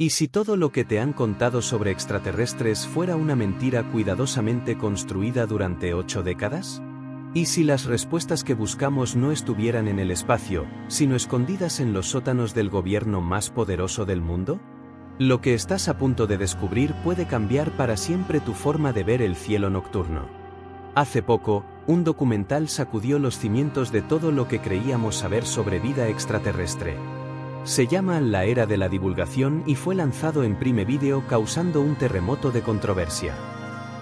¿Y si todo lo que te han contado sobre extraterrestres fuera una mentira cuidadosamente construida durante 8 décadas? ¿Y si las respuestas que buscamos no estuvieran en el espacio, sino escondidas en los sótanos del gobierno más poderoso del mundo? Lo que estás a punto de descubrir puede cambiar para siempre tu forma de ver el cielo nocturno. Hace poco, un documental sacudió los cimientos de todo lo que creíamos saber sobre vida extraterrestre. Se llama La Era de la Divulgación y fue lanzado en Prime Video causando un terremoto de controversia.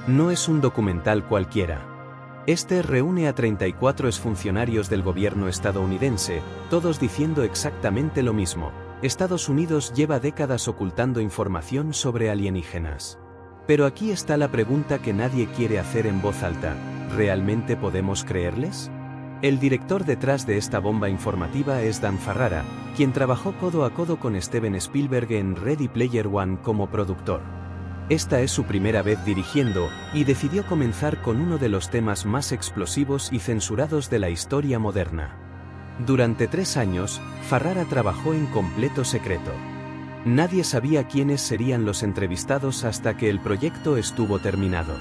No es un documental cualquiera. Este reúne a 34 exfuncionarios del gobierno estadounidense, todos diciendo exactamente lo mismo. Estados Unidos lleva décadas ocultando información sobre alienígenas. Pero aquí está la pregunta que nadie quiere hacer en voz alta: ¿realmente podemos creerles? El director detrás de esta bomba informativa es Dan Ferrara, quien trabajó codo a codo con Steven Spielberg en Ready Player One como productor. Esta es su primera vez dirigiendo, y decidió comenzar con uno de los temas más explosivos y censurados de la historia moderna. Durante 3 años, Ferrara trabajó en completo secreto. Nadie sabía quiénes serían los entrevistados hasta que el proyecto estuvo terminado.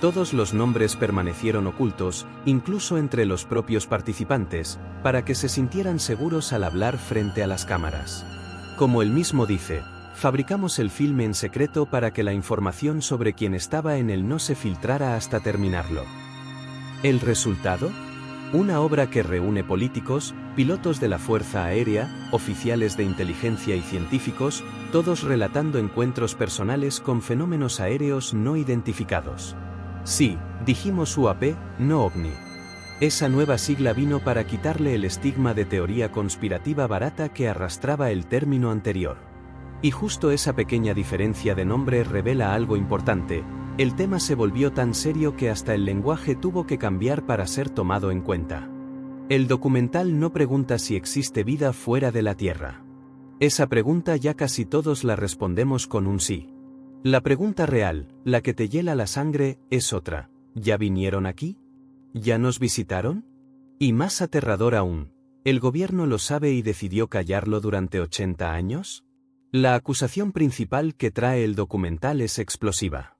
Todos los nombres permanecieron ocultos, incluso entre los propios participantes, para que se sintieran seguros al hablar frente a las cámaras. Como él mismo dice, fabricamos el filme en secreto para que la información sobre quien estaba en él no se filtrara hasta terminarlo. ¿El resultado? Una obra que reúne políticos, pilotos de la Fuerza Aérea, oficiales de inteligencia y científicos, todos relatando encuentros personales con fenómenos aéreos no identificados. Sí, dijimos UAP, no OVNI. Esa nueva sigla vino para quitarle el estigma de teoría conspirativa barata que arrastraba el término anterior. Y justo esa pequeña diferencia de nombre revela algo importante: el tema se volvió tan serio que hasta el lenguaje tuvo que cambiar para ser tomado en cuenta. El documental no pregunta si existe vida fuera de la Tierra. Esa pregunta ya casi todos la respondemos con un sí. La pregunta real, la que te hiela la sangre, es otra: ¿ya vinieron aquí? ¿Ya nos visitaron? Y más aterrador aún, ¿el gobierno lo sabe y decidió callarlo durante 80 años? La acusación principal que trae el documental es explosiva.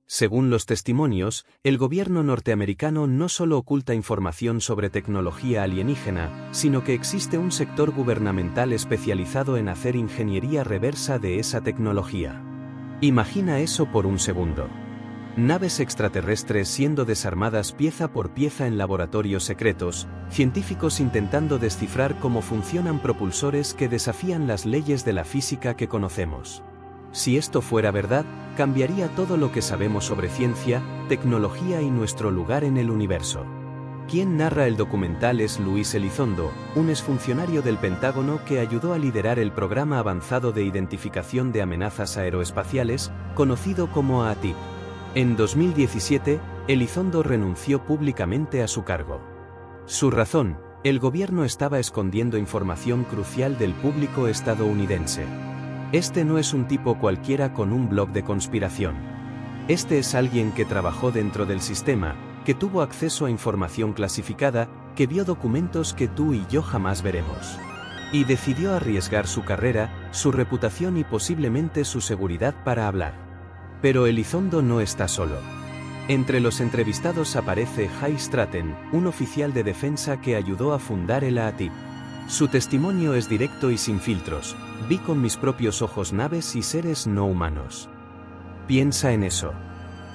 Según los testimonios, el gobierno norteamericano no solo oculta información sobre tecnología alienígena, sino que existe un sector gubernamental especializado en hacer ingeniería reversa de esa tecnología. Imagina eso por un segundo. Naves extraterrestres siendo desarmadas pieza por pieza en laboratorios secretos, científicos intentando descifrar cómo funcionan propulsores que desafían las leyes de la física que conocemos. Si esto fuera verdad, cambiaría todo lo que sabemos sobre ciencia, tecnología y nuestro lugar en el universo. Quien narra el documental es Luis Elizondo, un exfuncionario del Pentágono que ayudó a liderar el Programa Avanzado de Identificación de Amenazas Aeroespaciales, conocido como AATIP. En 2017, Elizondo renunció públicamente a su cargo. Su razón: el gobierno estaba escondiendo información crucial del público estadounidense. Este no es un tipo cualquiera con un blog de conspiración. Este es alguien que trabajó dentro del sistema, que tuvo acceso a información clasificada, que vio documentos que tú y yo jamás veremos. Y decidió arriesgar su carrera, su reputación y posiblemente su seguridad para hablar. Pero Elizondo no está solo. Entre los entrevistados aparece Jay Stratton, un oficial de defensa que ayudó a fundar el AATIP. Su testimonio es directo y sin filtros: vi con mis propios ojos naves y seres no humanos. Piensa en eso.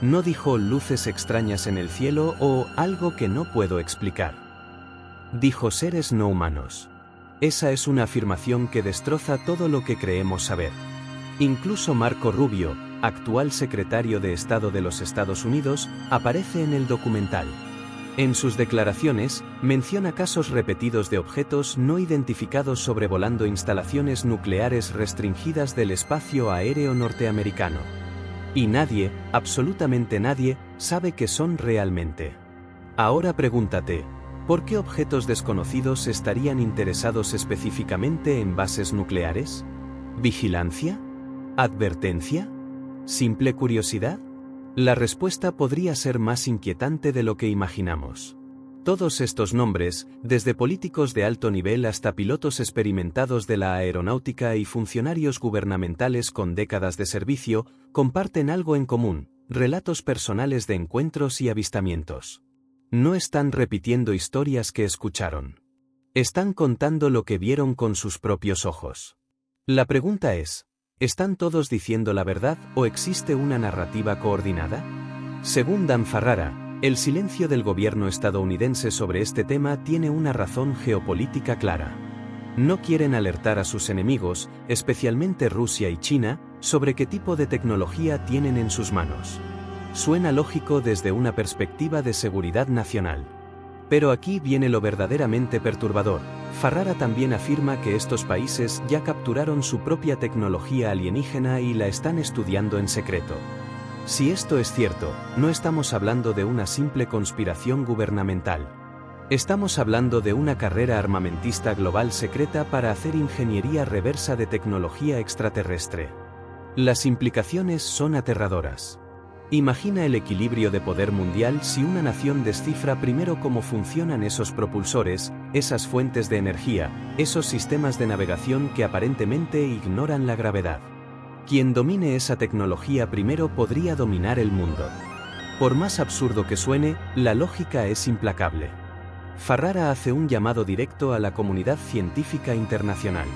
No dijo luces extrañas en el cielo o algo que no puedo explicar. Dijo seres no humanos. Esa es una afirmación que destroza todo lo que creemos saber. Incluso Marco Rubio, actual secretario de Estado de los Estados Unidos, aparece en el documental. En sus declaraciones, menciona casos repetidos de objetos no identificados sobrevolando instalaciones nucleares restringidas del espacio aéreo norteamericano. Y nadie, absolutamente nadie, sabe qué son realmente. Ahora pregúntate: ¿por qué objetos desconocidos estarían interesados específicamente en bases nucleares? ¿Vigilancia? ¿Advertencia? ¿Simple curiosidad? La respuesta podría ser más inquietante de lo que imaginamos. Todos estos nombres, desde políticos de alto nivel hasta pilotos experimentados de la aeronáutica y funcionarios gubernamentales con décadas de servicio, comparten algo en común: relatos personales de encuentros y avistamientos. No están repitiendo historias que escucharon. Están contando lo que vieron con sus propios ojos. La pregunta es: ¿están todos diciendo la verdad o existe una narrativa coordinada? Según Dan Ferrara, el silencio del gobierno estadounidense sobre este tema tiene una razón geopolítica clara. No quieren alertar a sus enemigos, especialmente Rusia y China, sobre qué tipo de tecnología tienen en sus manos. Suena lógico desde una perspectiva de seguridad nacional. Pero aquí viene lo verdaderamente perturbador. Ferrara también afirma que estos países ya capturaron su propia tecnología alienígena y la están estudiando en secreto. Si esto es cierto, no estamos hablando de una simple conspiración gubernamental. Estamos hablando de una carrera armamentista global secreta para hacer ingeniería reversa de tecnología extraterrestre. Las implicaciones son aterradoras. Imagina el equilibrio de poder mundial si una nación descifra primero cómo funcionan esos propulsores, esas fuentes de energía, esos sistemas de navegación que aparentemente ignoran la gravedad. Quien domine esa tecnología primero podría dominar el mundo. Por más absurdo que suene, la lógica es implacable. Ferrara hace un llamado directo a la comunidad científica internacional.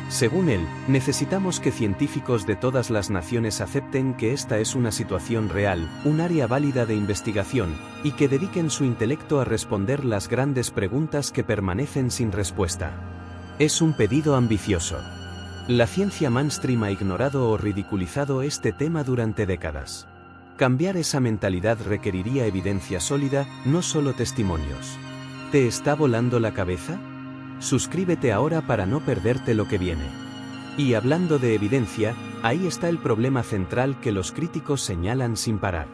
Según él, necesitamos que científicos de todas las naciones acepten que esta es una situación real, un área válida de investigación, y que dediquen su intelecto a responder las grandes preguntas que permanecen sin respuesta. Es un pedido ambicioso. La ciencia mainstream ha ignorado o ridiculizado este tema durante décadas. Cambiar esa mentalidad requeriría evidencia sólida, no solo testimonios. ¿Te está volando la cabeza? Suscríbete ahora para no perderte lo que viene. Y hablando de evidencia, ahí está el problema central que los críticos señalan sin parar.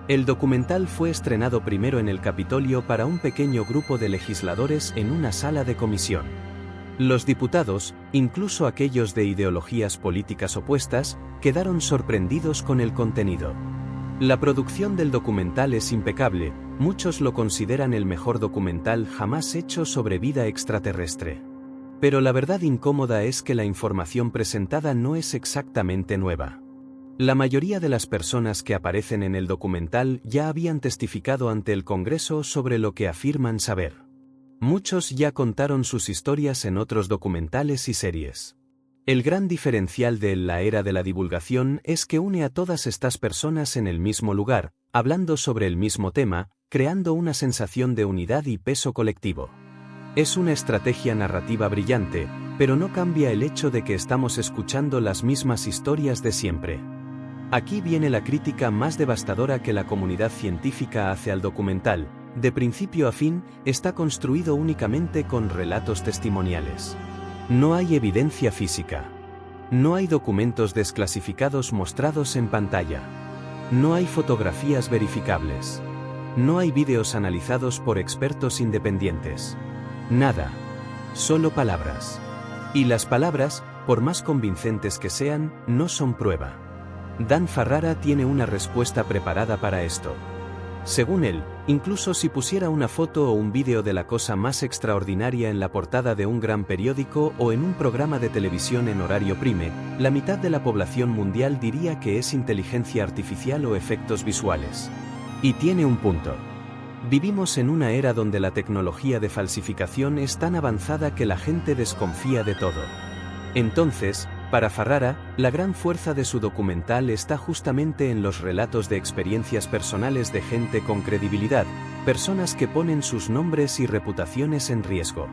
El documental fue estrenado primero en el Capitolio para un pequeño grupo de legisladores en una sala de comisión. Los diputados, incluso aquellos de ideologías políticas opuestas, quedaron sorprendidos con el contenido. La producción del documental es impecable, muchos lo consideran el mejor documental jamás hecho sobre vida extraterrestre. Pero la verdad incómoda es que la información presentada no es exactamente nueva. La mayoría de las personas que aparecen en el documental ya habían testificado ante el Congreso sobre lo que afirman saber. Muchos ya contaron sus historias en otros documentales y series. El gran diferencial de la era de la divulgación es que une a todas estas personas en el mismo lugar, hablando sobre el mismo tema, creando una sensación de unidad y peso colectivo. Es una estrategia narrativa brillante, pero no cambia el hecho de que estamos escuchando las mismas historias de siempre. Aquí viene la crítica más devastadora que la comunidad científica hace al documental. De principio a fin, está construido únicamente con relatos testimoniales. No hay evidencia física. No hay documentos desclasificados mostrados en pantalla. No hay fotografías verificables. No hay vídeos analizados por expertos independientes. Nada. Solo palabras. Y las palabras, por más convincentes que sean, no son prueba. Dan Ferrara tiene una respuesta preparada para esto. Según él, incluso si pusiera una foto o un vídeo de la cosa más extraordinaria en la portada de un gran periódico o en un programa de televisión en horario prime, la mitad de la población mundial diría que es inteligencia artificial o efectos visuales. Y tiene un punto. Vivimos en una era donde la tecnología de falsificación es tan avanzada que la gente desconfía de todo. Entonces, para Ferrara, la gran fuerza de su documental está justamente en los relatos de experiencias personales de gente con credibilidad, personas que ponen sus nombres y reputaciones en riesgo.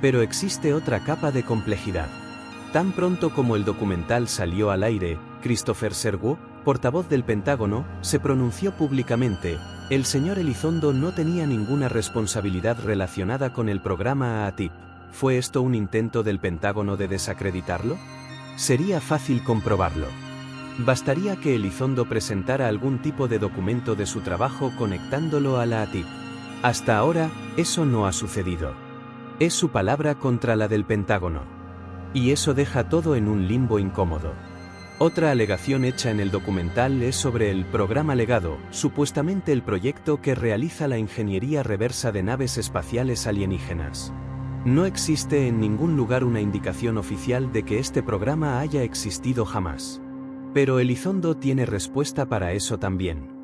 Pero existe otra capa de complejidad. Tan pronto como el documental salió al aire, Christopher Sergio, portavoz del Pentágono, se pronunció públicamente: el señor Elizondo no tenía ninguna responsabilidad relacionada con el programa AATIP. ¿Fue esto un intento del Pentágono de desacreditarlo? Sería fácil comprobarlo. Bastaría que Elizondo presentara algún tipo de documento de su trabajo conectándolo a la AATIP. Hasta ahora, eso no ha sucedido. Es su palabra contra la del Pentágono. Y eso deja todo en un limbo incómodo. Otra alegación hecha en el documental es sobre el programa Legado, supuestamente el proyecto que realiza la ingeniería reversa de naves espaciales alienígenas. No existe en ningún lugar una indicación oficial de que este programa haya existido jamás. Pero Elizondo tiene respuesta para eso también.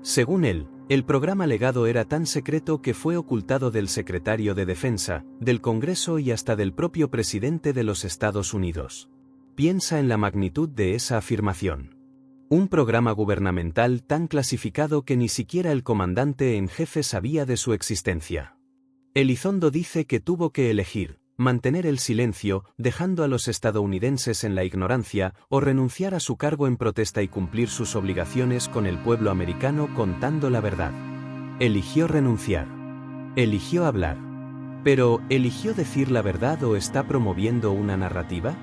Según él, el programa Legado era tan secreto que fue ocultado del secretario de Defensa, del Congreso y hasta del propio presidente de los Estados Unidos. Piensa en la magnitud de esa afirmación. Un programa gubernamental tan clasificado que ni siquiera el comandante en jefe sabía de su existencia. Elizondo dice que tuvo que elegir, mantener el silencio, dejando a los estadounidenses en la ignorancia, o renunciar a su cargo en protesta y cumplir sus obligaciones con el pueblo americano contando la verdad. Eligió renunciar. Eligió hablar. Pero, ¿eligió decir la verdad o está promoviendo una narrativa?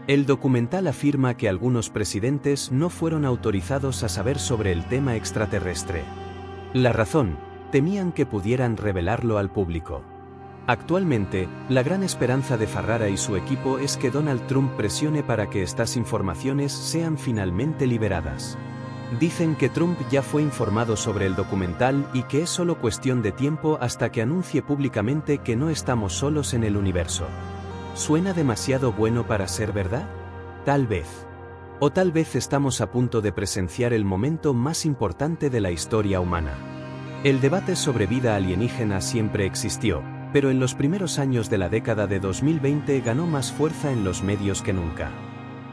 El documental afirma que algunos presidentes no fueron autorizados a saber sobre el tema extraterrestre. La razón, temían que pudieran revelarlo al público. Actualmente, la gran esperanza de Ferrara y su equipo es que Donald Trump presione para que estas informaciones sean finalmente liberadas. Dicen que Trump ya fue informado sobre el documental y que es solo cuestión de tiempo hasta que anuncie públicamente que no estamos solos en el universo. ¿Suena demasiado bueno para ser verdad? Tal vez. O tal vez estamos a punto de presenciar el momento más importante de la historia humana. El debate sobre vida alienígena siempre existió, pero en los primeros años de la década de 2020 ganó más fuerza en los medios que nunca.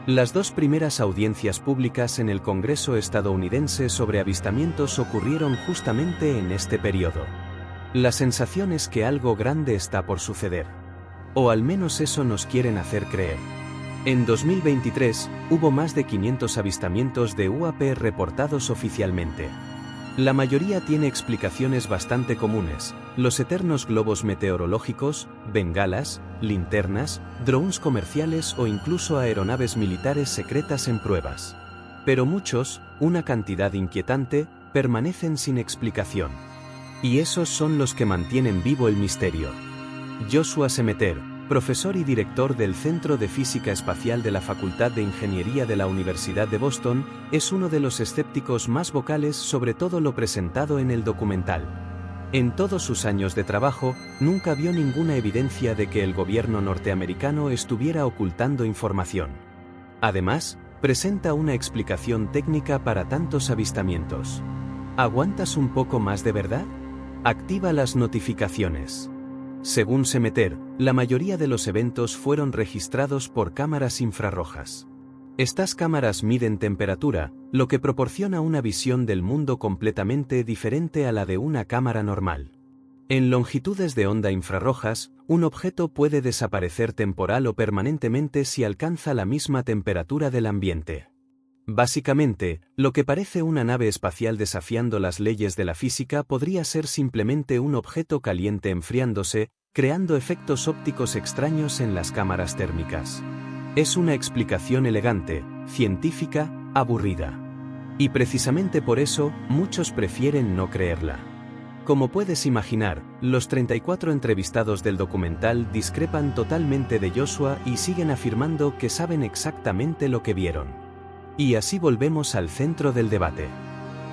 Las dos primeras audiencias públicas en el Congreso estadounidense sobre avistamientos ocurrieron justamente en este periodo. La sensación es que algo grande está por suceder. O al menos eso nos quieren hacer creer. En 2023, hubo más de 500 avistamientos de UAP reportados oficialmente. La mayoría tiene explicaciones bastante comunes: los eternos globos meteorológicos, bengalas, linternas, drones comerciales o incluso aeronaves militares secretas en pruebas. Pero muchos, una cantidad inquietante, permanecen sin explicación. Y esos son los que mantienen vivo el misterio. Joshua Semeter, profesor y director del Centro de Física Espacial de la Facultad de Ingeniería de la Universidad de Boston, es uno de los escépticos más vocales sobre todo lo presentado en el documental. En todos sus años de trabajo, nunca vio ninguna evidencia de que el gobierno norteamericano estuviera ocultando información. Además, presenta una explicación técnica para tantos avistamientos. ¿Aguantas un poco más de verdad? Activa las notificaciones. Según Semeter, la mayoría de los eventos fueron registrados por cámaras infrarrojas. Estas cámaras miden temperatura, lo que proporciona una visión del mundo completamente diferente a la de una cámara normal. En longitudes de onda infrarrojas, un objeto puede desaparecer temporal o permanentemente si alcanza la misma temperatura del ambiente. Básicamente, lo que parece una nave espacial desafiando las leyes de la física podría ser simplemente un objeto caliente enfriándose, creando efectos ópticos extraños en las cámaras térmicas. Es una explicación elegante, científica, aburrida. Y precisamente por eso, muchos prefieren no creerla. Como puedes imaginar, los 34 entrevistados del documental discrepan totalmente de Joshua y siguen afirmando que saben exactamente lo que vieron. Y así volvemos al centro del debate.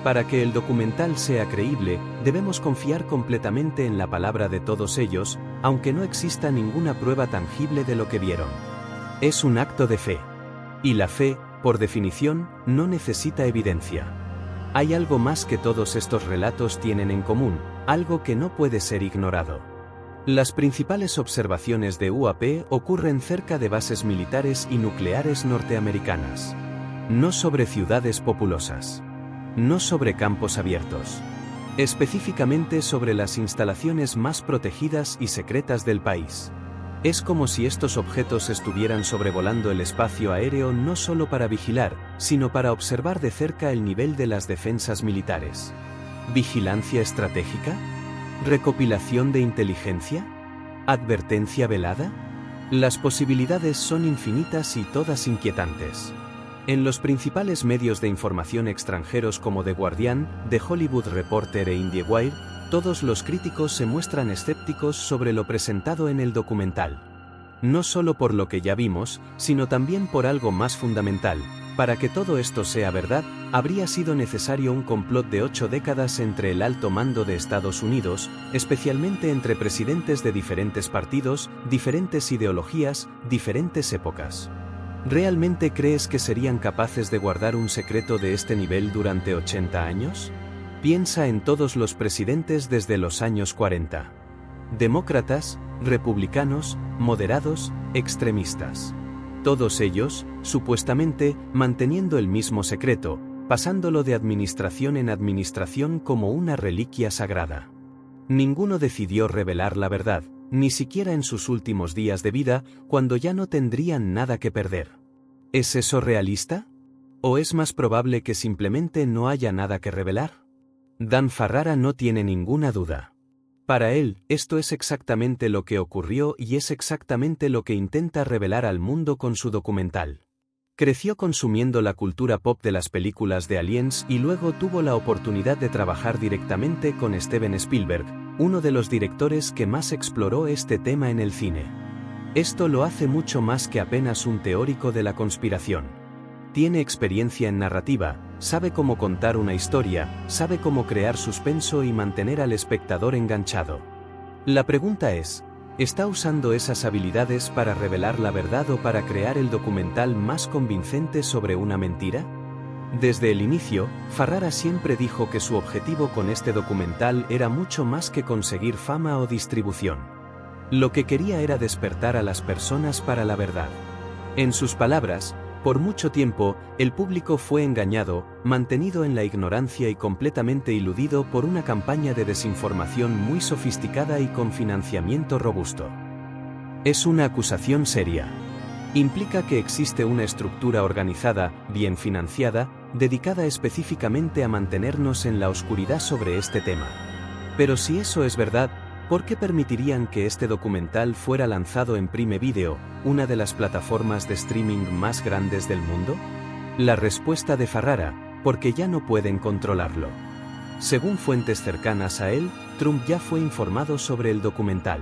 Para que el documental sea creíble, debemos confiar completamente en la palabra de todos ellos, aunque no exista ninguna prueba tangible de lo que vieron. Es un acto de fe. Y la fe, por definición, no necesita evidencia. Hay algo más que todos estos relatos tienen en común, algo que no puede ser ignorado. Las principales observaciones de UAP ocurren cerca de bases militares y nucleares norteamericanas. No sobre ciudades populosas. No sobre campos abiertos. Específicamente sobre las instalaciones más protegidas y secretas del país. Es como si estos objetos estuvieran sobrevolando el espacio aéreo no solo para vigilar, sino para observar de cerca el nivel de las defensas militares. ¿Vigilancia estratégica? ¿Recopilación de inteligencia? ¿Advertencia velada? Las posibilidades son infinitas y todas inquietantes. En los principales medios de información extranjeros como The Guardian, The Hollywood Reporter e IndieWire, todos los críticos se muestran escépticos sobre lo presentado en el documental. No solo por lo que ya vimos, sino también por algo más fundamental: Para que todo esto sea verdad, habría sido necesario un complot de 8 décadas entre el alto mando de Estados Unidos, especialmente entre presidentes de diferentes partidos, diferentes ideologías, diferentes épocas. ¿Realmente crees que serían capaces de guardar un secreto de este nivel durante 80 años? Piensa en todos los presidentes desde los años 40. Demócratas, republicanos, moderados, extremistas. Todos ellos, supuestamente, manteniendo el mismo secreto, pasándolo de administración en administración como una reliquia sagrada. Ninguno decidió revelar la verdad, ni siquiera en sus últimos días de vida, cuando ya no tendrían nada que perder. ¿Es eso realista? ¿O es más probable que simplemente no haya nada que revelar? Dan Ferrara no tiene ninguna duda. Para él, esto es exactamente lo que ocurrió y es exactamente lo que intenta revelar al mundo con su documental. Creció consumiendo la cultura pop de las películas de Aliens y luego tuvo la oportunidad de trabajar directamente con Steven Spielberg, uno de los directores que más exploró este tema en el cine. Esto lo hace mucho más que apenas un teórico de la conspiración. Tiene experiencia en narrativa, sabe cómo contar una historia, sabe cómo crear suspenso y mantener al espectador enganchado. La pregunta es, ¿está usando esas habilidades para revelar la verdad o para crear el documental más convincente sobre una mentira? Desde el inicio, Ferrara siempre dijo que su objetivo con este documental era mucho más que conseguir fama o distribución. Lo que quería era despertar a las personas para la verdad. En sus palabras, por mucho tiempo, el público fue engañado, mantenido en la ignorancia y completamente iludido por una campaña de desinformación muy sofisticada y con financiamiento robusto. Es una acusación seria. Implica que existe una estructura organizada, bien financiada, dedicada específicamente a mantenernos en la oscuridad sobre este tema. Pero si eso es verdad, ¿por qué permitirían que este documental fuera lanzado en Prime Video, una de las plataformas de streaming más grandes del mundo? La respuesta de Ferrara, porque ya no pueden controlarlo. Según fuentes cercanas a él, Trump ya fue informado sobre el documental.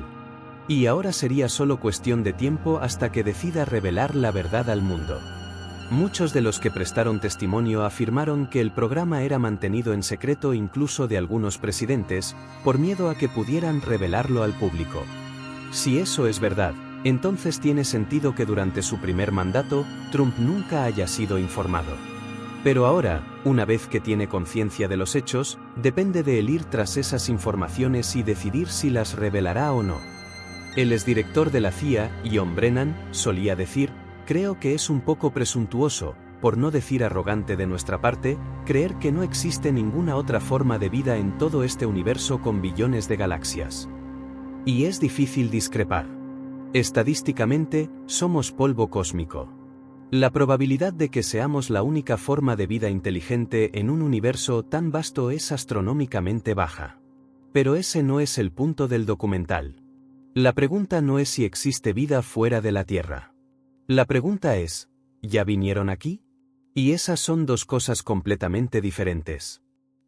Y ahora sería solo cuestión de tiempo hasta que decida revelar la verdad al mundo. Muchos de los que prestaron testimonio afirmaron que el programa era mantenido en secreto incluso de algunos presidentes, por miedo a que pudieran revelarlo al público. Si eso es verdad, entonces tiene sentido que durante su primer mandato, Trump nunca haya sido informado. Pero ahora, una vez que tiene conciencia de los hechos, depende de él ir tras esas informaciones y decidir si las revelará o no. El exdirector de la CIA, John Brennan, solía decir: creo que es un poco presuntuoso, por no decir arrogante de nuestra parte, creer que no existe ninguna otra forma de vida en todo este universo con billones de galaxias. Y es difícil discrepar. Estadísticamente, somos polvo cósmico. La probabilidad de que seamos la única forma de vida inteligente en un universo tan vasto es astronómicamente baja. Pero ese no es el punto del documental. La pregunta no es si existe vida fuera de la Tierra. La pregunta es, ¿ya vinieron aquí? Y esas son dos cosas completamente diferentes.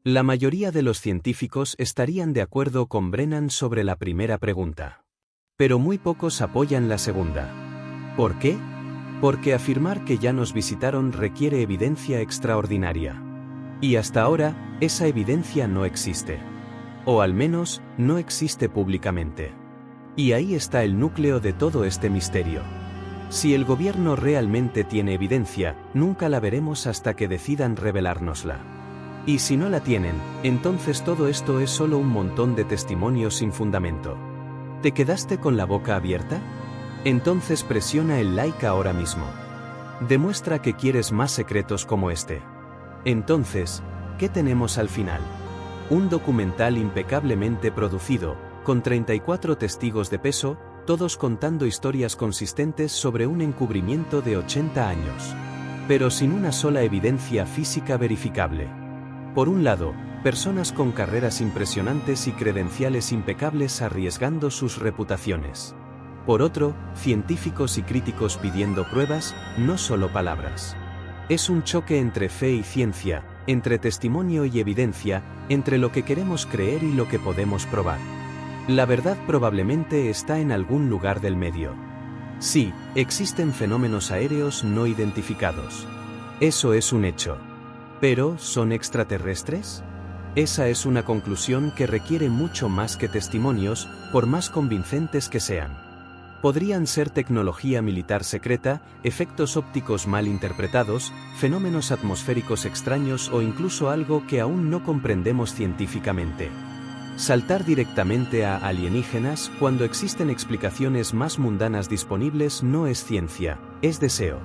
La mayoría de los científicos estarían de acuerdo con Brennan sobre la primera pregunta. Pero muy pocos apoyan la segunda. ¿Por qué? Porque afirmar que ya nos visitaron requiere evidencia extraordinaria. Y hasta ahora, esa evidencia no existe. O al menos, no existe públicamente. Y ahí está el núcleo de todo este misterio. Si el gobierno realmente tiene evidencia, nunca la veremos hasta que decidan revelárnosla. Y si no la tienen, entonces todo esto es solo un montón de testimonios sin fundamento. ¿Te quedaste con la boca abierta? Entonces presiona el like ahora mismo. Demuestra que quieres más secretos como este. Entonces, ¿qué tenemos al final? Un documental impecablemente producido, con 34 testigos de peso, todos contando historias consistentes sobre un encubrimiento de 80 años. Pero sin una sola evidencia física verificable. Por un lado, personas con carreras impresionantes y credenciales impecables arriesgando sus reputaciones. Por otro, científicos y críticos pidiendo pruebas, no solo palabras. Es un choque entre fe y ciencia, entre testimonio y evidencia, entre lo que queremos creer y lo que podemos probar. La verdad probablemente está en algún lugar del medio. Sí, existen fenómenos aéreos no identificados. Eso es un hecho. ¿Pero son extraterrestres? Esa es una conclusión que requiere mucho más que testimonios, por más convincentes que sean. Podrían ser tecnología militar secreta, efectos ópticos mal interpretados, fenómenos atmosféricos extraños o incluso algo que aún no comprendemos científicamente. Saltar directamente a alienígenas cuando existen explicaciones más mundanas disponibles no es ciencia, es deseo.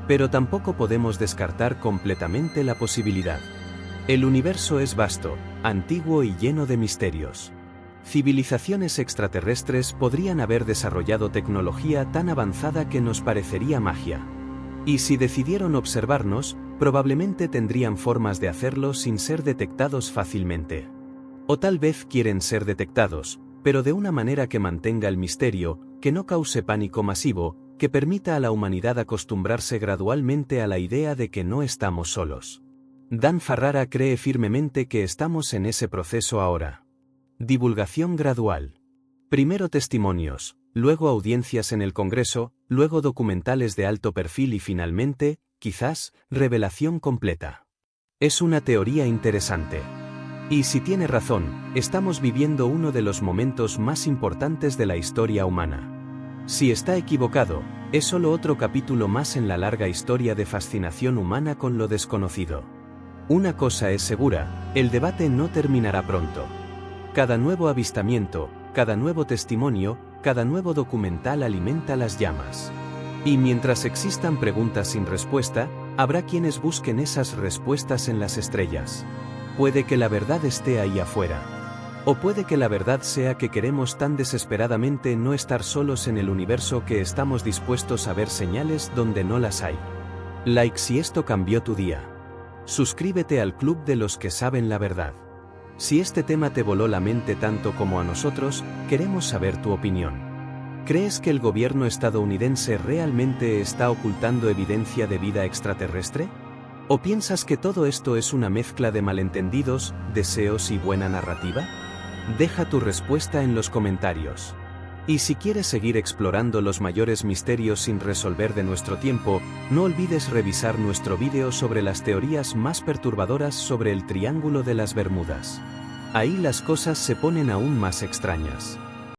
Pero tampoco podemos descartar completamente la posibilidad. El universo es vasto, antiguo y lleno de misterios. Civilizaciones extraterrestres podrían haber desarrollado tecnología tan avanzada que nos parecería magia. Y si decidieron observarnos, probablemente tendrían formas de hacerlo sin ser detectados fácilmente. O tal vez quieren ser detectados, pero de una manera que mantenga el misterio, que no cause pánico masivo, que permita a la humanidad acostumbrarse gradualmente a la idea de que no estamos solos. Dan Ferrara cree firmemente que estamos en ese proceso ahora. Divulgación gradual. Primero testimonios, luego audiencias en el Congreso, luego documentales de alto perfil y finalmente, quizás, revelación completa. Es una teoría interesante. Y si tiene razón, estamos viviendo uno de los momentos más importantes de la historia humana. Si está equivocado, es solo otro capítulo más en la larga historia de fascinación humana con lo desconocido. Una cosa es segura, el debate no terminará pronto. Cada nuevo avistamiento, cada nuevo testimonio, cada nuevo documental alimenta las llamas. Y mientras existan preguntas sin respuesta, habrá quienes busquen esas respuestas en las estrellas. Puede que la verdad esté ahí afuera. O puede que la verdad sea que queremos tan desesperadamente no estar solos en el universo que estamos dispuestos a ver señales donde no las hay. Like si esto cambió tu día. Suscríbete al club de los que saben la verdad. Si este tema te voló la mente tanto como a nosotros, queremos saber tu opinión. ¿Crees que el gobierno estadounidense realmente está ocultando evidencia de vida extraterrestre? ¿O piensas que todo esto es una mezcla de malentendidos, deseos y buena narrativa? Deja tu respuesta en los comentarios. Y si quieres seguir explorando los mayores misterios sin resolver de nuestro tiempo, no olvides revisar nuestro vídeo sobre las teorías más perturbadoras sobre el Triángulo de las Bermudas. Ahí las cosas se ponen aún más extrañas.